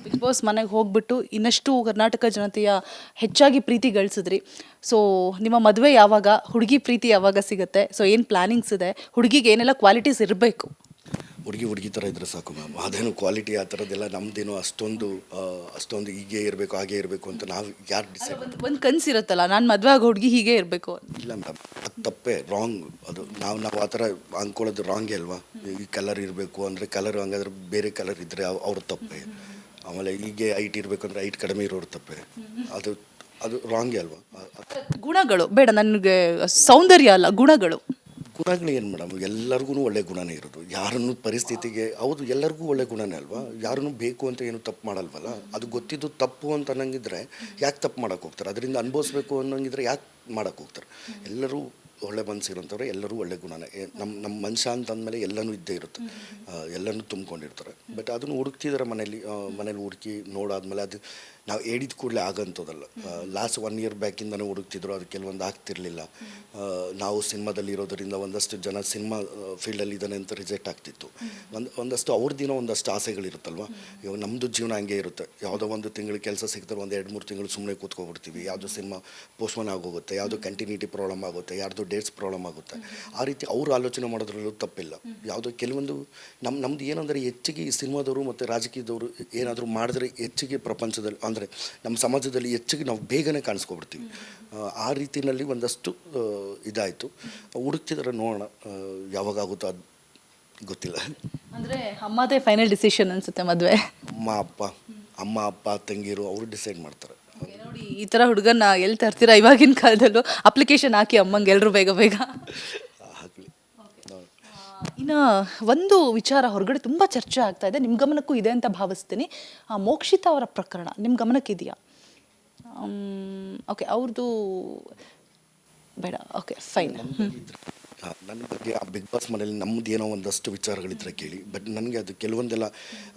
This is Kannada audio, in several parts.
ಬಿಗ್ ಬಾಸ್ ಮನೆಗೆ ಹೋಗ್ಬಿಟ್ಟು ಇನ್ನಷ್ಟು ಕರ್ನಾಟಕ ಜನತೆಯ ಹೆಚ್ಚಾಗಿ ಪ್ರೀತಿ ಗಳಿಸಿದ್ರಿ. ಸೊ ನಿಮ್ಮ ಮದುವೆ ಯಾವಾಗ, ಹುಡುಗಿ ಪ್ರೀತಿ ಯಾವಾಗ ಸಿಗುತ್ತೆ? ಸೊ ಏನು ಪ್ಲಾನಿಂಗ್ಸ್ ಇದೆ? ಹುಡುಗಿಗೆ ಏನೆಲ್ಲ ಕ್ವಾಲಿಟೀಸ್ ಇರಬೇಕು? ಹುಡುಗಿ ಥರ ಇದ್ದರೆ ಸಾಕು ಮ್ಯಾಮ್. ಅದೇನು ಕ್ವಾಲಿಟಿ ಆ ಥರದ್ದೆಲ್ಲ ನಮ್ಮದೇನು ಅಷ್ಟೊಂದು ಹೀಗೆ ಇರಬೇಕು ಹಾಗೆ ಇರಬೇಕು ಅಂತ ನಾವು ಯಾರು ಡಿಸೈಡ್ ಒಂದು ಕನಸಿರುತ್ತಲ್ಲ, ನಾನು ಮದುವೆ ಆಗೋ ಹುಡುಗಿ ಹೀಗೆ ಇರಬೇಕು. ಇಲ್ಲ ಮ್ಯಾಮ್, ಅದು ತಪ್ಪೇ, ರಾಂಗ್. ಅದು ನಾವು ಆ ಥರ ಅಂದ್ಕೊಳ್ಳೋದು ರಾಂಗೇ ಅಲ್ವಾ. ಈ ಕಲರ್ ಇರಬೇಕು ಅಂದರೆ ಕಲರ್, ಹಂಗಾದ್ರೆ ಬೇರೆ ಕಲರ್ ಇದ್ದರೆ ಅವ್ರ ತಪ್ಪೇ. ಆಮೇಲೆ ಹೀಗೆ ಹೈಟ್ ಇರಬೇಕು ಅಂದರೆ ಹೈಟ್ ಕಡಿಮೆ ಇರೋರು ತಪ್ಪೇ. ಅದು ರಾಂಗೇ ಅಲ್ವಾ. ಗುಣಗಳು ಬೇಡ ನನಗೆ, ಸೌಂದರ್ಯ ಅಲ್ಲ, ಗುಣಗಳು. ಗುಣಗಳು ಏನು ಮೇಡಮ್, ಎಲ್ಲರಿಗೂ ಒಳ್ಳೆ ಗುಣನೇ ಇರೋದು. ಯಾರನ್ನು ಪರಿಸ್ಥಿತಿಗೆ, ಹೌದು ಎಲ್ಲರಿಗೂ ಒಳ್ಳೆ ಗುಣನೇ ಅಲ್ವಾ. ಯಾರನ್ನು ಬೇಕು ಅಂತ ಏನು ತಪ್ಪು ಮಾಡಲ್ವಲ್ಲ. ಅದು ಗೊತ್ತಿದ್ದು ತಪ್ಪು ಅಂತ ಅನ್ನಂಗಿದ್ರೆ ಯಾಕೆ ತಪ್ಪು ಮಾಡೋಕ್ಕೆ ಹೋಗ್ತಾರೆ? ಅದರಿಂದ ಅನುಭವಿಸ್ಬೇಕು ಅನ್ನೋಂಗಿದ್ರೆ ಯಾಕೆ ಮಾಡೋಕ್ಕೆ ಹೋಗ್ತಾರೆ? ಎಲ್ಲರೂ ಒಳ್ಳೆ ಮನಸ್ಸಿರೋಂಥವ್ರೆ, ಎಲ್ಲರೂ ಒಳ್ಳೆ ಗುಣನೇ. ನಮ್ಮ ಮನುಷ್ಯ ಅಂತ ಅಂದಮೇಲೆ ಎಲ್ಲನೂ ಇದ್ದೇ ಇರುತ್ತೆ, ಎಲ್ಲನೂ ತುಂಬ್ಕೊಂಡಿರ್ತಾರೆ. ಬಟ್ ಅದನ್ನು ಹುಡುಕ್ತಿದ್ದಾರೆ ಮನೇಲಿ ಹುಡುಕಿ ನೋಡಾದ್ಮೇಲೆ ಅದು ನಾವು ಹೇಳಿದ ಕೂಡಲೇ ಆಗೋಂಥದ್ದಲ್ಲ. ಲಾಸ್ಟ್ 1 year ಬ್ಯಾಕಿಂದನೇ ಹುಡುಕ್ತಿದ್ರು, ಅದು ಕೆಲವೊಂದು ಆಗ್ತಿರಲಿಲ್ಲ. ನಾವು ಸಿನಿಮಾದಲ್ಲಿ ಇರೋದರಿಂದ ಒಂದಷ್ಟು ಜನ ಸಿನಿಮಾ ಫೀಲ್ಡಲ್ಲಿ ಇದ್ದಾನೆ ಅಂತ ರಿಜೆಕ್ಟ್ ಆಗ್ತಿತ್ತು. ಒಂದಷ್ಟು ಅವ್ರದ್ದಿನೋ ಒಂದಷ್ಟು ಆಸೆಗಳಿರುತ್ತಲ್ವ. ಇವಾಗ ನಮ್ಮದು ಜೀವನ ಹಂಗೆ ಇರುತ್ತೆ. ಯಾವುದೋ ಒಂದು ತಿಂಗಳು ಕೆಲಸ ಸಿಗ್ತಾರೆ, 1-2-3 ತಿಂಗಳು ಸುಮ್ಮನೆ ಕೂತ್ಕೊಬಿಡ್ತೀವಿ. ಯಾವುದೋ ಸಿನಿಮಾ ಪೋಸ್ಟ್ಪೋನ್ ಆಗೋಗುತ್ತೆ, ಯಾವುದೋ ಕಂಟಿನ್ಯೂಟಿ ಪ್ರಾಬ್ಲಮ್ ಆಗುತ್ತೆ, ಯಾರ್ದು ಡೇಟ್ಸ್ ಪ್ರಾಬ್ಲಮ್ ಆಗುತ್ತೆ. ಆ ರೀತಿ ಅವ್ರು ಆಲೋಚನೆ ಮಾಡೋದ್ರಲ್ಲೂ ತಪ್ಪಿಲ್ಲ. ಯಾವುದೋ ಕೆಲವೊಂದು ನಮ್ಮದು ಏನಂದರೆ ಹೆಚ್ಚಿಗೆ ಈ ಸಿನಿಮಾದವರು ಮತ್ತು ರಾಜಕೀಯದವರು ಏನಾದರೂ ಮಾಡಿದ್ರೆ ಹೆಚ್ಚಿಗೆ ಪ್ರಪಂಚದಲ್ಲಿ ಅಂದರೆ ನಮ್ಮ ಸಮಾಜದಲ್ಲಿ ಹೆಚ್ಚಿಗೆ ನಾವು ಬೇಗನೆ ಕಾಣಿಸ್ಕೊಬಿಡ್ತೀವಿ. ಆ ರೀತಿಯಲ್ಲಿ ಒಂದಷ್ಟು ಇದಾಯಿತು. ಹುಡುಕ್ತಿದ್ರೆ ನೋಡೋಣ, ಯಾವಾಗಾಗುತ್ತೋ ಅದು ಗೊತ್ತಿಲ್ಲ. ಅಂದರೆ ಅಮ್ಮದೇ ಫೈನಲ್ ಡಿಸಿಷನ್ ಅನಿಸುತ್ತೆ ಮದುವೆ. ಅಮ್ಮ ಅಪ್ಪ ತಂಗಿರು ಅವರು ಡಿಸೈಡ್ ಮಾಡ್ತಾರೆ. ನೋಡಿ, ಈ ಥರ ಹುಡುಗನ್ನ ಎಲ್ಲಿ ತರ್ತೀರಾ? ಇವಾಗಿನ ಕಾಲದಲ್ಲೂ ಅಪ್ಲಿಕೇಶನ್ ಹಾಕಿ ಅಮ್ಮಂಗೆ ಎಲ್ಲರೂ ಬೇಗ ಬೇಗ ಹಾಕಲಿ. ಇನ್ನು ಒಂದು ವಿಚಾರ ಹೊರಗಡೆ ತುಂಬ ಚರ್ಚೆ ಆಗ್ತಾ ಇದೆ, ನಿಮ್ಮ ಗಮನಕ್ಕೂ ಇದೆ ಅಂತ ಭಾವಿಸ್ತೀನಿ. ಮೋಕ್ಷಿತಾ ಅವರ ಪ್ರಕರಣ ನಿಮ್ಮ ಗಮನಕ್ಕಿದೆಯಾ? ಓಕೆ, ಅವ್ರದ್ದು ಬೇಡ, ಓಕೆ ಫೈನ್. ನನ್ನ ಬಗ್ಗೆ ಆ ಬಿಗ್ ಬಾಸ್ ಮನೇಲಿ ನಮ್ಮದು ಏನೋ ಒಂದಷ್ಟು ವಿಚಾರಗಳಿದ್ರೆ ಕೇಳಿ. ಬಟ್ ನನಗೆ ಅದು ಕೆಲವೊಂದೆಲ್ಲ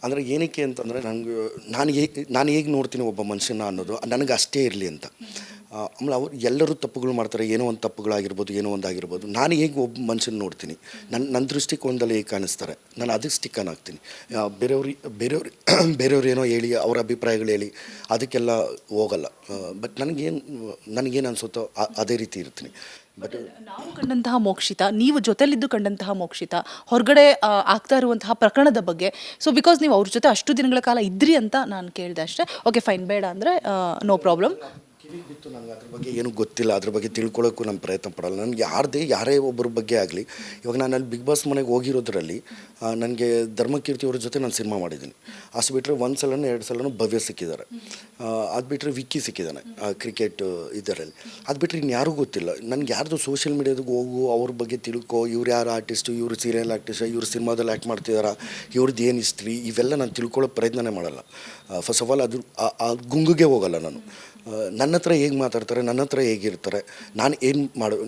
ಅಂದರೆ ಏನಕ್ಕೆ ಅಂತಂದರೆ ನಾನು ಹೇಗೆ ನೋಡ್ತೀನಿ ಒಬ್ಬ ಮನುಷ್ಯನ ಅನ್ನೋದು ನನಗೆ ಅಷ್ಟೇ ಇರಲಿ ಅಂತ. ಆಮೇಲೆ ಅವ್ರು ಎಲ್ಲರೂ ತಪ್ಪುಗಳು ಮಾಡ್ತಾರೆ, ಏನೋ ಒಂದು ತಪ್ಪುಗಳಾಗಿರ್ಬೋದು, ಏನೋ ಒಂದು ಆಗಿರ್ಬೋದು. ನಾನು ಹೇಗೆ ಒಬ್ಬ ಮನುಷ್ಯನ ನೋಡ್ತೀನಿ, ನನ್ನ ದೃಷ್ಟಿಕೋನದಲ್ಲಿ ಹೇಗೆ ಕಾಣಿಸ್ತಾರೆ, ನಾನು ಅದಕ್ಕೆ ಸ್ಟಿಕ್ಕನ್ ಆಗ್ತೀನಿ. ಬೇರೆಯವ್ರು ಏನೋ ಹೇಳಿ, ಅವ್ರ ಅಭಿಪ್ರಾಯಗಳು ಹೇಳಿ ಅದಕ್ಕೆಲ್ಲ ಹೋಗಲ್ಲ. ಬಟ್ ನನಗೇನು ಅನಿಸುತ್ತೋ ಅದೇ ರೀತಿ ಇರ್ತೀನಿ. ಬಟ್ ನಾವು ಕಂಡಂತಹ ಮೋಕ್ಷಿತಾ, ನೀವು ಜೊತೆಲಿದ್ದು ಕಂಡಂತಹ ಮೋಕ್ಷಿತಾ, ಹೊರಗಡೆ ಆಗ್ತಾ ಇರುವಂತಹ ಪ್ರಕರಣದ ಬಗ್ಗೆ, ಸೊ ಬಿಕಾಸ್ ನೀವು ಅವ್ರ ಜೊತೆ ಅಷ್ಟು ದಿನಗಳ ಕಾಲ ಇದ್ರಿ ಅಂತ ನಾನು ಕೇಳಿದೆ ಅಷ್ಟೇ. ಓಕೆ ಫೈನ್, ಬೇಡ ಅಂದರೆ ನೋ ಪ್ರಾಬ್ಲಮ್. ಬಿತ್ತು ನನಗೆ ಅದ್ರ ಬಗ್ಗೆ ಏನೂ ಗೊತ್ತಿಲ್ಲ, ಅದ್ರ ಬಗ್ಗೆ ತಿಳ್ಕೊಳ್ಳೋಕ್ಕೂ ನಾನು ಪ್ರಯತ್ನ ಪಡಲ್ಲ. ನನಗೆ ಯಾರೇ ಒಬ್ಬರ ಬಗ್ಗೆ ಆಗಲಿ, ಇವಾಗ ನಾನು ಅಲ್ಲಿ ಬಿಗ್ ಬಾಸ್ ಮನೆಗೆ ಹೋಗಿರೋದ್ರಲ್ಲಿ ನನಗೆ ಧರ್ಮಕೀರ್ತಿ ಅವ್ರ ಜೊತೆ ನಾನು ಸಿನಿಮಾ ಮಾಡಿದ್ದೀನಿ. ಅಷ್ಟು ಬಿಟ್ಟರೆ 1 ಸಲನೋ 2 ಸಲನೋ ಭವ್ಯ ಸಿಕ್ಕಿದ್ದಾರೆ. ಅದು ಬಿಟ್ಟರೆ ವಿಕ್ಕಿ ಸಿಕ್ಕಿದ್ದಾನೆ ಕ್ರಿಕೆಟ್ ಇದರಲ್ಲಿ. ಅದು ಬಿಟ್ಟರೆ ಇನ್ಯಾರೂ ಗೊತ್ತಿಲ್ಲ ನನಗೆ. ಯಾರ್ದು ಸೋಷಿಯಲ್ ಮೀಡಿಯಾದಾಗ ಹೋಗು, ಅವ್ರ ಬಗ್ಗೆ ತಿಳ್ಕೊ, ಇವ್ರು ಯಾರು ಆರ್ಟಿಸ್ಟು, ಇವರು ಸೀರಿಯಲ್ ಆರ್ಟಿಸ್ಟ, ಇವ್ರು ಸಿನಿಮಾದಲ್ಲಿ ಆ್ಯಕ್ಟ್ ಮಾಡ್ತಿದಾರಾ, ಇವ್ರದ್ದು ಏನು ಹಿಸ್ಟ್ರಿ, ಇವೆಲ್ಲ ನಾನು ತಿಳ್ಕೊಳ್ಳೋ ಪ್ರಯತ್ನನೇ ಮಾಡಲ್ಲ. ಫಸ್ಟ್ ಆಫ್ ಆಲ್ ಅದು ಆ ಗುಂಗಿಗೆ ಹೋಗಲ್ಲ ನಾನು. ನನ್ನ ಹತ್ರ ಹೇಗೆ ಮಾತಾಡ್ತಾರೆ, ನನ್ನ ಹತ್ರ ಹೇಗಿರ್ತಾರೆ, ನಾನು ಏನು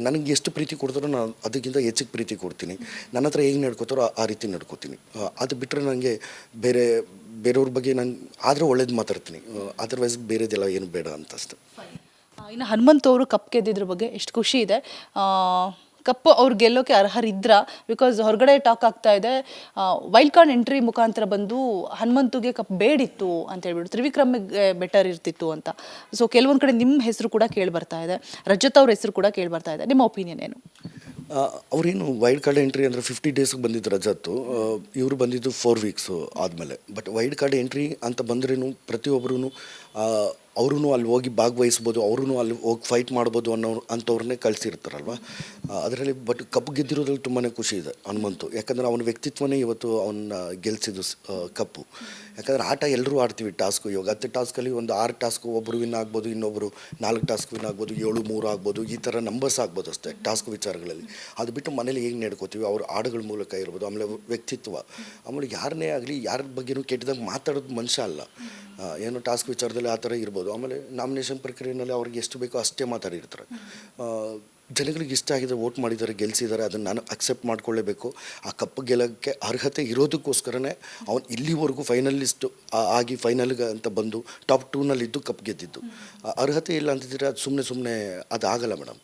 ನನಗೆ ಎಷ್ಟು ಪ್ರೀತಿ ಕೊಡ್ತಾರೋ ನಾನು ಅದಕ್ಕಿಂತ ಹೆಚ್ಚಿಗೆ ಪ್ರೀತಿ ಕೊಡ್ತೀನಿ. ನನ್ನ ಹತ್ರ ಹೇಗೆ ನಡ್ಕೋತಾರೋ ಆ ರೀತಿ ನಡ್ಕೋತೀನಿ. ಅದು ಬಿಟ್ಟರೆ ನನಗೆ ಬೇರೆಯವ್ರ ಬಗ್ಗೆ ನಾನು ಆದರೆ ಒಳ್ಳೇದು ಮಾತಾಡ್ತೀನಿ. ಅದರ್ವೈಸ್ ಬೇರೆದೆಲ್ಲ ಏನು ಬೇಡ ಅಂತ ಅಷ್ಟೆ. ಇನ್ನು ಹನುಮಂತ್ ಅವರು ಕಪ್ ಗೆದ್ದಿದ್ರ ಬಗ್ಗೆ ಎಷ್ಟು ಖುಷಿ ಇದೆ. ಕಪ್ಪು ಅವ್ರು ಗೆಲ್ಲೋಕೆ ಅರ್ಹರಿದ್ರ? ಬಿಕಾಸ್ ಹೊರಗಡೆ ಟಾಕ್ ಆಗ್ತಾ ಇದೆ, ವೈಲ್ಡ್ ಕಾರ್ಡ್ ಎಂಟ್ರಿ ಮುಖಾಂತರ ಬಂದು ಹನುಮಂತುಗೆ ಕಪ್ ಬೇಡಿತ್ತು ಅಂತ ಹೇಳ್ಬಿಟ್ಟು, ತ್ರಿವಿಕ್ರಮ್ಗೆ ಬೆಟರ್ ಇರ್ತಿತ್ತು ಅಂತ. ಸೊ ಕೆಲವೊಂದು ಕಡೆ ನಿಮ್ಮ ಹೆಸರು ಕೂಡ ಕೇಳಿ ಬರ್ತಾ ಇದೆ, ರಜತ್ ಅವ್ರ ಹೆಸರು ಕೂಡ ಕೇಳಿ ಬರ್ತಾ ಇದೆ. ನಿಮ್ಮ ಒಪಿನಿಯನ್ ಏನು? ಅವರೇನು ವೈಲ್ಡ್ ಕಾರ್ಡ್ ಎಂಟ್ರಿ ಅಂದರೆ 50 ಡೇಸ್ಗೆ ಬಂದಿದ್ದು ರಜತ್ತು, ಇವರು ಬಂದಿದ್ದು 4 weeks ಆದಮೇಲೆ. ಬಟ್ ವೈಲ್ಡ್ ಕಾರ್ಡ್ ಎಂಟ್ರಿ ಅಂತ ಬಂದ್ರೂ ಪ್ರತಿಯೊಬ್ಬರೂ ಅವ್ರೂ ಅಲ್ಲಿ ಹೋಗಿ ಭಾಗವಹಿಸ್ಬೋದು, ಅವ್ರೂ ಅಲ್ಲಿ ಹೋಗಿ ಫೈಟ್ ಮಾಡ್ಬೋದು ಅಂಥವ್ರನ್ನೇ ಕಳಿಸಿರ್ತಾರಲ್ವ ಅದರಲ್ಲಿ. ಬಟ್ ಕಪ್ ಗೆದ್ದಿರೋದ್ರಲ್ಲಿ ತುಂಬಾ ಖುಷಿ ಇದೆ ಹನುಮಂತು. ಯಾಕಂದರೆ ಅವನ ವ್ಯಕ್ತಿತ್ವನೇ ಇವತ್ತು ಅವನ್ನ ಗೆಲ್ಲಿಸಿದ್ದು ಕಪ್ಪು. ಯಾಕಂದರೆ ಆಟ ಎಲ್ಲರೂ ಆಡ್ತೀವಿ ಟಾಸ್ಕು. ಇವಾಗ 10 ಟಾಸ್ಕಲ್ಲಿ ಒಂದು 6 ಟಾಸ್ಕು ಒಬ್ಬರು ವಿನ್ ಆಗ್ಬೋದು, ಇನ್ನೊಬ್ಬರು 4 ಟಾಸ್ಕ್ ವಿನ್ ಆಗ್ಬೋದು, 7-3 ಆಗ್ಬೋದು, ಈ ಥರ ನಂಬರ್ಸ್ ಆಗ್ಬೋದು ಅಷ್ಟೇ ಟಾಸ್ಕ್ ವಿಚಾರಗಳಲ್ಲಿ. ಅದು ಬಿಟ್ಟು ಮನೇಲಿ ಹೇಗೆ ನಡ್ಕೋತೀವಿ, ಅವ್ರ ಹಾಡುಗಳ ಮೂಲಕ ಇರ್ಬೋದು, ಆಮೇಲೆ ವ್ಯಕ್ತಿತ್ವ, ಆಮೇಲೆ ಯಾರನ್ನೇ ಆಗಲಿ ಯಾರ ಬಗ್ಗೆನೂ ಕೆಟ್ಟದಾಗ ಮಾತಾಡೋದು ಮನುಷ್ಯ ಅಲ್ಲ. ಏನೋ ಟಾಸ್ಕ್ ವಿಚಾರದಲ್ಲಿ ಆ ಥರ ಇರ್ಬೋದು. ಆಮೇಲೆ ನಾಮಿನೇಷನ್ ಪ್ರಕ್ರಿಯೆಯಲ್ಲಿ ಅವ್ರಿಗೆ ಎಷ್ಟು ಬೇಕೋ ಅಷ್ಟೇ ಮಾತಾಡಿರ್ತಾರೆ. ಜನಗಳಿಗೆ ಇಷ್ಟ ಆಗಿದೆ, ವೋಟ್ ಮಾಡಿದ್ದಾರೆ, ಗೆಲ್ಲಿಸಿದ್ದಾರೆ, ಅದನ್ನು ನಾನು ಅಕ್ಸೆಪ್ಟ್ ಮಾಡ್ಕೊಳ್ಳೇಬೇಕು. ಆ ಕಪ್ಪು ಗೆಲ್ಲೋಕ್ಕೆ ಅರ್ಹತೆ ಇರೋದಕ್ಕೋಸ್ಕರನೇ ಅವನು ಇಲ್ಲಿವರೆಗೂ ಫೈನಲಿಸ್ಟು ಆಗಿ ಫೈನಲ್ಗೆ ಅಂತ ಬಂದು ಟಾಪ್ 2ನಲ್ಲಿದ್ದು ಕಪ್ ಗೆದ್ದಿದ್ದು. ಅರ್ಹತೆ ಇಲ್ಲ ಅಂತಿದ್ರೆ ಅದು ಸುಮ್ಮನೆ ಅದು ಆಗಲ್ಲ ಮೇಡಮ್.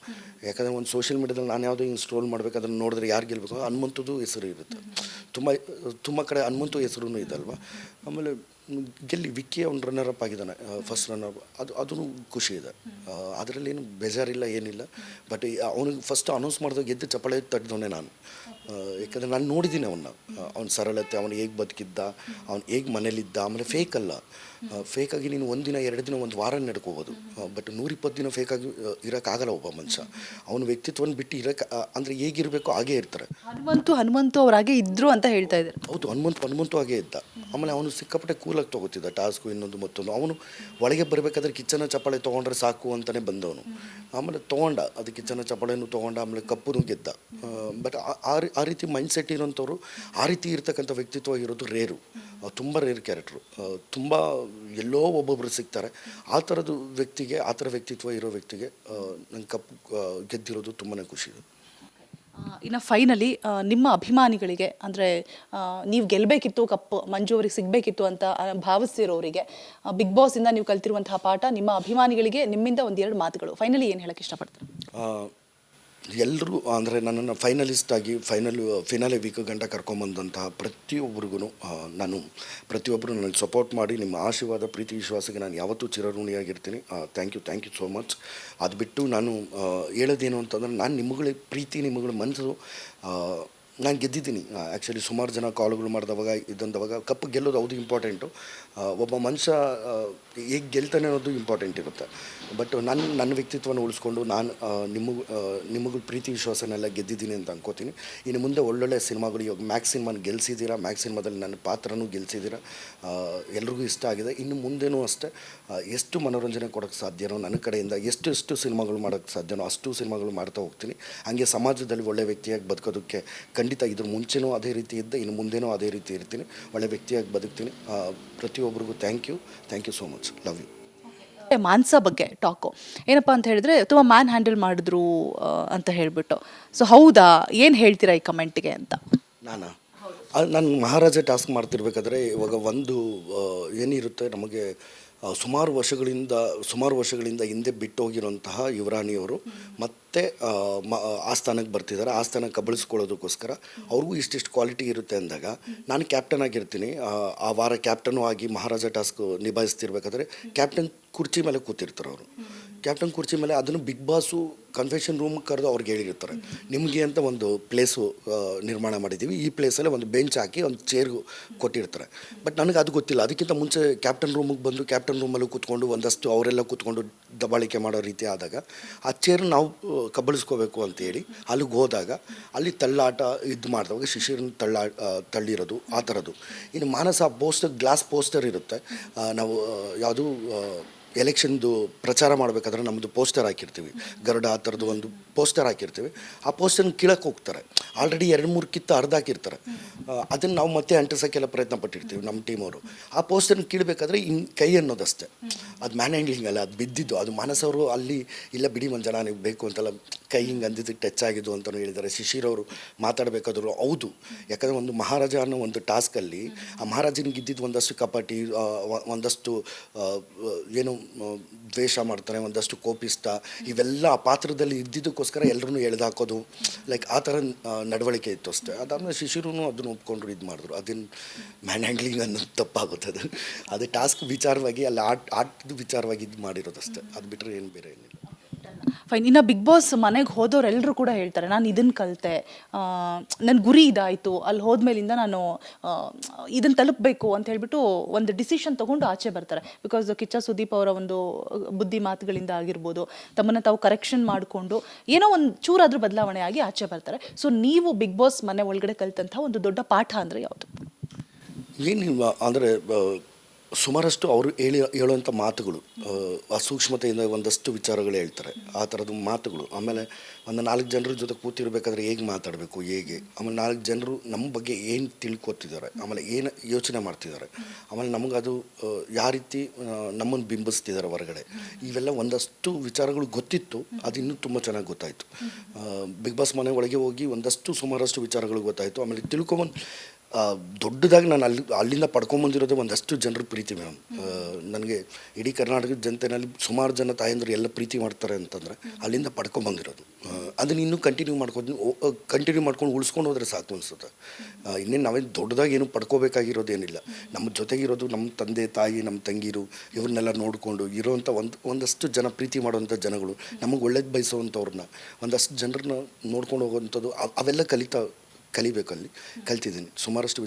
ಯಾಕಂದರೆ ಒಂದು ಸೋಷಿಯಲ್ ಮೀಡ್ಯಾದಲ್ಲಿ ನಾನು ಯಾವುದೋ ಹಿಂಗೆ ಸ್ಟ್ರೋಲ್ ಮಾಡಬೇಕು, ಅದನ್ನು ನೋಡಿದ್ರೆ ಯಾರು ಗೆಲ್ಲಬೇಕು, ಹನುಮಂತದ್ದು ಹೆಸರು ಇರುತ್ತೆ. ತುಂಬ ಕಡೆ ಹನುಮಂತು ಹೆಸರು ಇದೆ ಅಲ್ವಾ. ಆಮೇಲೆ ಗೆಲ್ಲಿ ವಿಕ್ಕಿ ಅವ್ನು ರನ್ನರ್ ಅಪ್ ಆಗಿದ್ದಾನೆ, ಫಸ್ಟ್ ರನ್ನರ್ ಅದು ಖುಷಿ ಇದೆ. ಅದರಲ್ಲೇನು ಬೇಜಾರಿಲ್ಲ ಏನಿಲ್ಲ. ಬಟ್ ಅವನಿಗೆ ಫಸ್ಟ್ ಅನೌನ್ಸ್ ಮಾಡಿದಾಗ ಗೆದ್ದು ಚಪ್ಪಾಳೆ ತಟ್ಟಿದವನೇ ನಾನು. ಯಾಕಂದರೆ ನಾನು ನೋಡಿದ್ದೀನಿ ಅವನ ಸರಳತೆ, ಅವನು ಹೇಗೆ ಬದುಕಿದ್ದ, ಅವ್ನು ಹೇಗೆ ಮನೇಲಿದ್ದ. ಆಮೇಲೆ ಫೇಕ್ ಅಲ್ಲ, ಫೇಕಾಗಿ ನೀನು ಒಂದಿನ 2 ದಿನ 1 ವಾರ ನಡ್ಕೋಬೋದು. ಬಟ್ 120 ದಿನ ಫೇಕಾಗಿ ಇರೋಕ್ಕಾಗಲ್ಲ ಒಬ್ಬ ಮನುಷ್ಯ. ಅವನ ವ್ಯಕ್ತಿತ್ವನ ಬಿಟ್ಟು ಇರೋಕ್ಕೆ ಅಂದರೆ ಹೇಗಿರಬೇಕು ಹಾಗೇ ಇರ್ತಾರೆ. ಹನುಮಂತು ಅವರಾಗೆ ಇದ್ರು ಅಂತ ಹೇಳ್ತಾ ಇದ್ದಾರೆ. ಹೌದು, ಹನುಮಂತು ಹಾಗೇ ಇದ್ದ. ಆಮೇಲೆ ಅವನು ಸಿಕ್ಕಾಪಟ್ಟೆ ಕೂಲಾಗಿ ತೊಗೋತಿದ್ದ ಟಾಸ್ಕು, ಇನ್ನೊಂದು ಮತ್ತೊಂದು. ಅವನು ಒಳಗೆ ಬರಬೇಕಾದ್ರೆ ಕಿಚ್ಚನ ಚಪ್ಪಾಳೆ ತೊಗೊಂಡ್ರೆ ಸಾಕು ಅಂತಲೇ ಬಂದವನು. ಆಮೇಲೆ ತೊಗೊಂಡ, ಅದು ಕಿಚ್ಚನ ಚಪ್ಪಾಳೆನೂ ತೊಗೊಂಡ, ಆಮೇಲೆ ಕಪ್ಪು ಗೆದ್ದ. ಬಟ್ ಆ ರೀತಿ ಮೈಂಡ್ ಸೆಟ್ ಇರೋಂಥವ್ರು, ಆ ರೀತಿ ಇರ್ತಕ್ಕಂಥ ವ್ಯಕ್ತಿತ್ವ ಇರೋದು ರೇರು, ತುಂಬ ರೇರ್ ಕ್ಯಾರೆಕ್ಟ್ರು. ತುಂಬ ಎಲ್ಲೋ ಒಬ್ಬೊಬ್ಬರು ಸಿಗ್ತಾರೆ. ಆ ಥರದ ವ್ಯಕ್ತಿಗೆ, ಆ ಥರ ವ್ಯಕ್ತಿತ್ವ ಇರೋ ವ್ಯಕ್ತಿಗೆ ನಂಗೆ ಕಪ್ಪು ಗೆದ್ದಿರೋದು ತುಂಬಾ ಖುಷಿ ಇದೆ. ಇನ್ನು ಫೈನಲಿ ನಿಮ್ಮ ಅಭಿಮಾನಿಗಳಿಗೆ, ಅಂದರೆ ನೀವು ಗೆಲ್ಲಬೇಕಿತ್ತು, ಕಪ್ಪು ಮಂಜು ಅವ್ರಿಗೆ ಸಿಗಬೇಕಿತ್ತು ಅಂತ ಭಾವಿಸ್ತಿರೋರಿಗೆ, ಬಿಗ್ ಬಾಸಿಂದ ನೀವು ಕಲ್ತಿರುವಂತಹ ಪಾಠ, ನಿಮ್ಮ ಅಭಿಮಾನಿಗಳಿಗೆ ನಿಮ್ಮಿಂದ 1-2 ಮಾತುಗಳು ಫೈನಲಿ ಏನು ಹೇಳಕ್ಕೆ ಇಷ್ಟಪಡ್ತಾರೆ? ಎಲ್ಲರೂ ಅಂದರೆ ನನ್ನನ್ನು ಫೈನಲಿಸ್ಟ್ ಆಗಿ ಫಿನಾಲೆ ವೀಕ್ ಗಂಟ ಕರ್ಕೊಂಬಂದಂತಹ ಪ್ರತಿಯೊಬ್ಬರಿಗೂ ಪ್ರತಿಯೊಬ್ಬರು ನನಗೆ ಸಪೋರ್ಟ್ ಮಾಡಿ ನಿಮ್ಮ ಆಶೀರ್ವಾದ, ಪ್ರೀತಿ, ವಿಶ್ವಾಸಕ್ಕೆ ನಾನು ಯಾವತ್ತೂ ಚಿರಋಣಿಯಾಗಿರ್ತೀನಿ. Thank you so much. ಅದು ಬಿಟ್ಟು ನಾನು ಹೇಳೋದೇನು ಅಂತಂದರೆ, ನಾನು ನಿಮ್ಮಗಳ ಪ್ರೀತಿ, ನಿಮ್ಮಗಳ ಮನಸ್ಸು, ನಾನು ಗೆದ್ದಿದ್ದೀನಿ. ಆ್ಯಕ್ಚುಲಿ ಸುಮಾರು ಜನ ಕಾಲ್ಗಳು ಮಾಡಿದವಾಗ ಇದ್ದಂದವಾಗ ಕಪ್ಪು ಗೆಲ್ಲೋದು ಹೌದು ಇಂಪಾರ್ಟೆಂಟು. ಒಬ್ಬ ಮನುಷ್ಯ ಹೇಗೆ ಗೆಲ್ತಾನೆ ಅನ್ನೋದು ಇಂಪಾರ್ಟೆಂಟ್ ಇರುತ್ತೆ. ಬಟ್ ನನ್ನ ವ್ಯಕ್ತಿತ್ವನ ಉಳಿಸ್ಕೊಂಡು ನಾನು ನಿಮಗೂ ಪ್ರೀತಿ ವಿಶ್ವಾಸನೆಲ್ಲ ಗೆದ್ದಿದ್ದೀನಿ ಅಂತ ಅನ್ಕೋತೀನಿ. ಇನ್ನು ಮುಂದೆ ಒಳ್ಳೊಳ್ಳೆ ಸಿನಿಮಾಗಳು, ಇವಾಗ ಮ್ಯಾಕ್ಸ್ ಸಿನಿಮಾನ ಗೆಲ್ಲಿಸಿದ್ದೀರಾ, ಮ್ಯಾಕ್ಸ್ ಸಿನಿಮಾದಲ್ಲಿ ನನ್ನ ಪಾತ್ರನೂ ಗೆಲ್ಲಿಸಿದ್ದೀರಾ, ಎಲ್ರಿಗೂ ಇಷ್ಟ ಆಗಿದೆ. ಇನ್ನು ಮುಂದೆನೂ ಅಷ್ಟೇ ಎಷ್ಟು ಮನೋರಂಜನೆ ಕೊಡೋಕ್ಕೆ ಸಾಧ್ಯನೋ ನನ್ನ ಕಡೆಯಿಂದ, ಎಷ್ಟು ಸಿನಿಮಾಗಳು ಮಾಡೋಕ್ಕೆ ಸಾಧ್ಯನೋ ಅಷ್ಟು ಸಿನಿಮಾಗಳು ಮಾಡ್ತಾ ಹೋಗ್ತೀನಿ. ಹಾಗೆ ಸಮಾಜದಲ್ಲಿ ಒಳ್ಳೆ ವ್ಯಕ್ತಿಯಾಗಿ ಬದುಕೋದಕ್ಕೆ ಖಂಡಿತ ಇದ್ರ ಮುಂಚೆನೂ ಅದೇ ರೀತಿ ಇದ್ದೆ, ಇನ್ನು ಮುಂದೆನೂ ಅದೇ ರೀತಿ ಇರ್ತೀನಿ, ಒಳ್ಳೆ ವ್ಯಕ್ತಿಯಾಗಿ ಬದುಕ್ತೀನಿ. ಪ್ರತಿಯೊಬ್ಬರಿಗೂ thank you so much, love you. ಮಾನ್ಸ ಬಗ್ಗೆ ಟಾಕು ಏನಪ್ಪ ಅಂತ ಹೇಳಿದ್ರೆ, ತುಂಬ ಮ್ಯಾನ್ ಹ್ಯಾಂಡಲ್ ಮಾಡಿದ್ರು ಅಂತ ಹೇಳಿಬಿಟ್ಟು, ಸೊ ಹೌದಾ, ಏನು ಹೇಳ್ತೀರಾ ಈ ಕಮೆಂಟ್ಗೆ ಅಂತ? ನಾನು ಮಹಾರಾಜ ಟಾಸ್ಕ್ ಮಾಡ್ತಿರ್ಬೇಕಾದ್ರೆ ಇವಾಗ ಒಂದು ಏನಿರುತ್ತೆ, ನಮಗೆ ಸುಮಾರು ವರ್ಷಗಳಿಂದ ಹಿಂದೆ ಬಿಟ್ಟು ಹೋಗಿರೋಂತಹ ಯುವರಾಣಿಯವರು ಮತ್ತೆ ಆ ಸ್ಥಾನಕ್ಕೆ ಬರ್ತಿದ್ದಾರೆ. ಆ ಸ್ಥಾನ ಕಬಳಿಸ್ಕೊಳ್ಳೋದಕ್ಕೋಸ್ಕರ ಅವ್ರಿಗೂ ಇಷ್ಟಿಷ್ಟು ಕ್ವಾಲಿಟಿ ಇರುತ್ತೆ ಅಂದಾಗ, ನಾನು ಕ್ಯಾಪ್ಟನ್ ಆಗಿರ್ತೀನಿ. ಆ ವಾರ ಕ್ಯಾಪ್ಟನೂ ಆಗಿ ಮಹಾರಾಜ ಟಾಸ್ಕ್ ನಿಭಾಯಿಸ್ತಿರ್ಬೇಕಾದ್ರೆ ಕ್ಯಾಪ್ಟನ್ ಕುರ್ಚಿ ಮೇಲೆ ಕೂತಿರ್ತಾರೆ ಅವರು. ಕ್ಯಾಪ್ಟನ್ ಕುರ್ಚಿ ಮೇಲೆ ಅದನ್ನು ಬಿಗ್ ಬಾಸು ಕನ್ಫೆಷನ್ ರೂಮ್ ಕರೆದು ಅವ್ರಿಗೆ ಹೇಳಿರ್ತಾರೆ, ನಿಮಗೆ ಅಂತ ಒಂದು ಪ್ಲೇಸು ನಿರ್ಮಾಣ ಮಾಡಿದ್ದೀವಿ, ಈ ಪ್ಲೇಸಲ್ಲೇ ಒಂದು ಬೆಂಚ್ ಹಾಕಿ ಒಂದು ಚೇರ್ ಕೊಟ್ಟಿರ್ತಾರೆ. ಬಟ್ ನನಗೆ ಅದು ಗೊತ್ತಿಲ್ಲ. ಅದಕ್ಕಿಂತ ಮುಂಚೆ ಕ್ಯಾಪ್ಟನ್ ರೂಮಿಗೆ ಬಂದು ಕ್ಯಾಪ್ಟನ್ ರೂಮಲ್ಲೂ ಕೂತ್ಕೊಂಡು ಒಂದಷ್ಟು ಅವರೆಲ್ಲ ಕೂತ್ಕೊಂಡು ದಬ್ಬಾಳಿಕೆ ಮಾಡೋ ರೀತಿ ಆದಾಗ, ಆ ಚೇರ್ ನಾವು ಕಬಳಿಸ್ಕೋಬೇಕು ಅಂತೇಳಿ ಅಲ್ಲಿಗೆ ಹೋದಾಗ ಅಲ್ಲಿ ತಳ್ಳಾಟ ಮಾಡಿದವಾಗ ಶಿಶಿರನ್ನ ತಳ್ಳಿರೋದು ಆ ಥರದ್ದು. ಇನ್ನು ಮಾನಸ ಗ್ಲಾಸ್ ಪೋಸ್ಟರ್ ಇರುತ್ತೆ, ನಾವು ಯಾವುದು ಎಲೆಕ್ಷನ್ದು ಪ್ರಚಾರ ಮಾಡಬೇಕಾದ್ರೆ ನಮ್ಮದು ಪೋಸ್ಟರ್ ಹಾಕಿರ್ತೀವಿ, ಗರುಡ ಆ ಥರದ್ದು ಒಂದು ಪೋಸ್ಟರ್ ಹಾಕಿರ್ತೀವಿ. ಆ ಪೋಸ್ಟರ್ನ ಕೀಳಕ್ಕೆ ಹೋಗ್ತಾರೆ, ಆಲ್ರೆಡಿ 2-3 ಕಿತ್ತು ಅರ್ಧಾಕಿರ್ತಾರೆ. ಅದನ್ನು ನಾವು ಮತ್ತೆ ಅಂಟಿಸೋಕ್ಕೆಲ್ಲ ಪ್ರಯತ್ನ ಪಟ್ಟಿರ್ತೀವಿ ನಮ್ಮ ಟೀಮವರು. ಆ ಪೋಸ್ಟರ್ನ ಕೀಳಬೇಕಾದ್ರೆ ಹಿಂಗೆ ಕೈ ಅನ್ನೋದಷ್ಟೇ, ಅದು ಮ್ಯಾನ್ ಹ್ಯಾಂಡ್ಲಿಂಗ್ ಅಲ್ಲ, ಅದು ಬಿದ್ದಿದ್ದು. ಅದು ಮಾನಸವರು ಅಲ್ಲಿ ಇಲ್ಲ ಬಿಡಿ ಮಂಜಣ್ಣ ನೀವು ಬೇಕು ಅಂತೆಲ್ಲ ಕೈ ಹಿಂಗೆ ಅಂದಿದ್ದಕ್ಕೆ ಟಚ್ ಆಗಿದ್ದು ಅಂತಲೂ ಹೇಳಿದ್ದಾರೆ. ಶಿಶಿರವರು ಮಾತಾಡಬೇಕಾದ್ರು ಹೌದು, ಯಾಕಂದರೆ ಒಂದು ಮಹಾರಾಜ ಅನ್ನೋ ಒಂದು ಟಾಸ್ಕಲ್ಲಿ ಆ ಮಹಾರಾಜನಿಗೆ ಇದ್ದಿದ್ದು ಒಂದಷ್ಟು ಕಪಟಿ, ಒಂದಷ್ಟು ಏನು ದ್ವೇಷ ಮಾಡ್ತಾನೆ, ಒಂದಷ್ಟು ಕೋಪಿಷ್ಟ, ಇವೆಲ್ಲ ಆ ಪಾತ್ರದಲ್ಲಿ ಇದ್ದಿದ್ದಕ್ಕೋಸ್ಕರ ಎಲ್ಲರೂ ಎಳೆದಾಕೋದು, ಲೈಕ್ ಆ ಥರ ನಡವಳಿಕೆ ಇತ್ತು ಅಷ್ಟೇ. ಅದಾದಮೇಲೆ ಶಿಶಿರೂ ಅದನ್ನು ಒಪ್ಕೊಂಡ್ರು, ಇದು ಮಾಡಿದ್ರು. ಅದೇನು ಮ್ಯಾನ್ ಹ್ಯಾಂಡ್ಲಿಂಗ್ ಅನ್ನೋದು ತಪ್ಪಾಗುತ್ತದೆ. ಅದು ಟಾಸ್ಕ್ ವಿಚಾರವಾಗಿ ಅಲ್ಲಿ ಆಟದ ವಿಚಾರವಾಗಿ ಇದು ಮಾಡಿರೋದಷ್ಟೇ, ಅದು ಬಿಟ್ಟರೆ ಏನು ಬೇರೆ ಏನಿಲ್ಲ. ಫೈನ್. ಇನ್ನು ಬಿಗ್ ಬಾಸ್ ಮನೆಗೆ ಹೋದವರೆಲ್ಲರೂ ಕೂಡ ಹೇಳ್ತಾರೆ, ನಾನು ಇದನ್ನು ಕಲಿತೆ, ನನ್ನ ಗುರಿ ಇದಾಯಿತು, ಅಲ್ಲಿ ಹೋದ್ಮೇಲಿಂದ ನಾನು ಇದನ್ನು ತಲುಪಬೇಕು ಅಂತ ಹೇಳ್ಬಿಟ್ಟು ಒಂದು ಡಿಸಿಷನ್ ತೊಗೊಂಡು ಆಚೆ ಬರ್ತಾರೆ. ಬಿಕಾಸ್ ಕಿಚ್ಚ ಸುದೀಪ್ ಅವರ ಒಂದು ಬುದ್ಧಿ ಮಾತುಗಳಿಂದ ಆಗಿರ್ಬೋದು, ತಮ್ಮನ್ನು ತಾವು ಕರೆಕ್ಷನ್ ಮಾಡಿಕೊಂಡು ಏನೋ ಒಂದು ಚೂರಾದರೂ ಬದಲಾವಣೆ ಆಗಿ ಆಚೆ ಬರ್ತಾರೆ. ಸೊ ನೀವು ಬಿಗ್ ಬಾಸ್ ಮನೆ ಒಳಗಡೆ ಕಲಿತಂಥ ಒಂದು ದೊಡ್ಡ ಪಾಠ ಅಂದರೆ ಯಾವುದು? ಏನಿಲ್ಲ ಅಂದರೆ ಸುಮಾರಷ್ಟು ಅವರು ಹೇಳುವಂಥ ಮಾತುಗಳು, ಆ ಸೂಕ್ಷ್ಮತೆಯಿಂದ ಒಂದಷ್ಟು ವಿಚಾರಗಳು ಹೇಳ್ತಾರೆ, ಆ ಥರದ್ದು ಮಾತುಗಳು. ಆಮೇಲೆ ಒಂದು 4 ಜನರ ಜೊತೆ ಕೂತಿರ್ಬೇಕಾದ್ರೆ ಹೇಗೆ ಮಾತಾಡಬೇಕು, ಹೇಗೆ, ಆಮೇಲೆ 4 ಜನರು ನಮ್ಮ ಬಗ್ಗೆ ಏನು ತಿಳ್ಕೊತಿದ್ದಾರೆ, ಆಮೇಲೆ ಏನು ಯೋಚನೆ ಮಾಡ್ತಿದ್ದಾರೆ, ಆಮೇಲೆ ನಮಗದು ಯಾವ ರೀತಿ ನಮ್ಮನ್ನು ಬಿಂಬಿಸ್ತಿದ್ದಾರೆ ಹೊರಗಡೆ, ಇವೆಲ್ಲ ಒಂದಷ್ಟು ವಿಚಾರಗಳು ಗೊತ್ತಿತ್ತು. ಅದು ಇನ್ನೂ ತುಂಬ ಚೆನ್ನಾಗಿ ಗೊತ್ತಾಯಿತು. ಬಿಗ್ ಬಾಸ್ ಮನೆ ಒಳಗೆ ಹೋಗಿ ಒಂದಷ್ಟು ಸುಮಾರಷ್ಟು ವಿಚಾರಗಳು ಗೊತ್ತಾಯಿತು. ಆಮೇಲೆ ದೊಡ್ಡದಾಗಿ ನಾನು ಅಲ್ಲಿಂದ ಪಡ್ಕೊಂಬಂದಿರೋದೇ ಒಂದಷ್ಟು ಜನರ ಪ್ರೀತಿ ಮೇಡಮ್. ನನಗೆ ಇಡೀ ಕರ್ನಾಟಕದ ಜನತೆಯಲ್ಲಿ ಸುಮಾರು ಜನ ತಾಯಂದರು ಎಲ್ಲ ಪ್ರೀತಿ ಮಾಡ್ತಾರೆ ಅಂತಂದರೆ ಅಲ್ಲಿಂದ ಪಡ್ಕೊಂಬಂದಿರೋದು. ಅದನ್ನು ಇನ್ನೂ ಕಂಟಿನ್ಯೂ ಮಾಡ್ಕೊಂಡು ಉಳಿಸ್ಕೊಂಡು ಹೋದರೆ ಸಾಕು ಅನಿಸುತ್ತೆ. ಇನ್ನೇನು ನಾವೇನು ದೊಡ್ಡದಾಗಿ ಏನು ಪಡ್ಕೋಬೇಕಾಗಿರೋದೇನಿಲ್ಲ. ನಮ್ಮ ಜೊತೆಗಿರೋದು ನಮ್ಮ ತಂದೆ ತಾಯಿ, ನಮ್ಮ ತಂಗಿರು, ಇವ್ರನ್ನೆಲ್ಲ ನೋಡಿಕೊಂಡು ಇರೋವಂಥ ಒಂದಷ್ಟು ಜನ ಪ್ರೀತಿ ಮಾಡೋವಂಥ ಜನಗಳು, ನಮಗೆ ಒಳ್ಳೇದು ಬಯಸೋವಂಥವ್ರನ್ನ ಒಂದಷ್ಟು ಜನರನ್ನ ನೋಡ್ಕೊಂಡು ಹೋಗೋವಂಥದ್ದು, ಅವೆಲ್ಲ ಕಲಿಬೇಕಲ್ಲಿ ಕಲ್ತಿದ್ದೀನಿ ಸುಮಾರಷ್ಟು